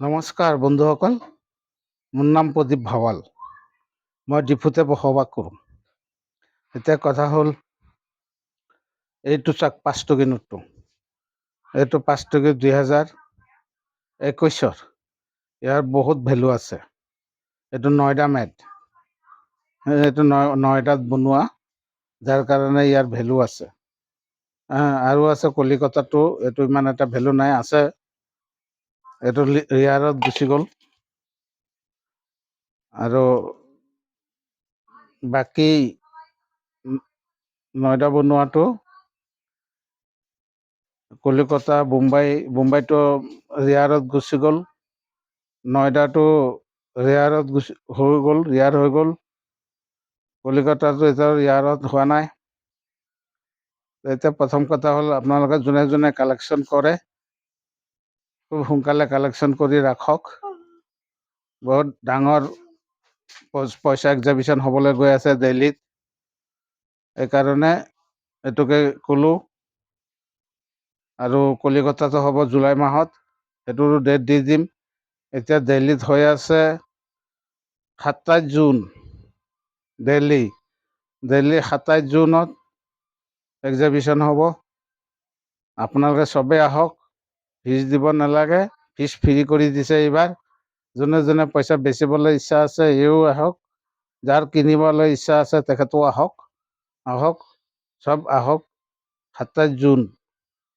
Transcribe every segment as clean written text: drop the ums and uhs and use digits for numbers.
নমস্কাৰ বন্ধুসকল, মোৰ নাম প্ৰদীপ ভাৱাল। মই ডিফুতে বসবাস কৰোঁ। এতিয়া কথা হ'ল, এইটো চাওক 5 টকী নোটটো। এইটো 5 টকী 2021-ৰ। ইয়াৰ বহুত ভেলু আছে। এইটো নয়ডা মেড, এইটো নয়ডাত বনোৱা, যাৰ কাৰণে ইয়াৰ ভেলু আছে। আৰু আছে কলিকতাটো, এইটো ইমান এটা ভেলু নাই, আছে এইটো ৰিয়াৰত গুচি গ'ল। আৰু বাকী নয়ডা বনোৱাটো কলিকতা, বোম্বাইটো ৰিয়াৰত গুচি গ'ল। নয়ডাটো ৰিয়াৰত ৰিয়াৰ হৈ গ'ল। কলিকতাটো এতিয়া ৰিয়াৰত হোৱা নাই। এতিয়া প্ৰথম কথা হ'ল, আপোনালোকে যোনে যোনে কালেকশ্যন কৰে, খুব সোনকালে কালেকশ্যন কৰি ৰাখক। বহুত ডাঙৰ পইচা এক্সিবিশ্যন হ'বলৈ গৈ আছে দিল্লীত। এইকাৰণে এইটোকে ক'লোঁ। আৰু কলিকতাটো হ'ব জুলাই মাহত, সেইটোৰো ডেট দি দিম। এতিয়া দিল্লীত হৈ আছে 27 জুন। দিল্লী 27 জুনত এক্সিবিশ্যন হ'ব। আপোনালোকে চবেই আহক, ফিজ দিব নালাগে, ফিজ ফ্ৰী কৰি দিছে এইবাৰ। যোনে যোনে পইচা বেচিবলৈ ইচ্ছা আছে সিও আহক, যাৰ কিনিবলৈ ইচ্ছা আছে তেখেতো আহক, চব আহক। 27 জুন,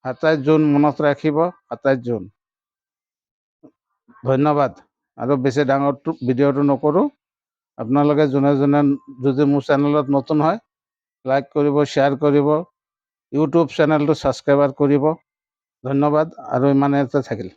27 জুন মনত ৰাখিব, 27 জুন। ধন্যবাদ। আৰু বেছি ডাঙৰ ভিডিঅ'টো নকৰোঁ। আপোনালোকে যোনে যোনে যদি মোৰ চেনেলত নতুন হয়, লাইক কৰিব, শ্বেয়াৰ কৰিব, ইউটিউব চেনেলটো ছাবস্ক্ৰাইব কৰিব। ধন্যবাদ। আৰু ইমানতে থাকিল।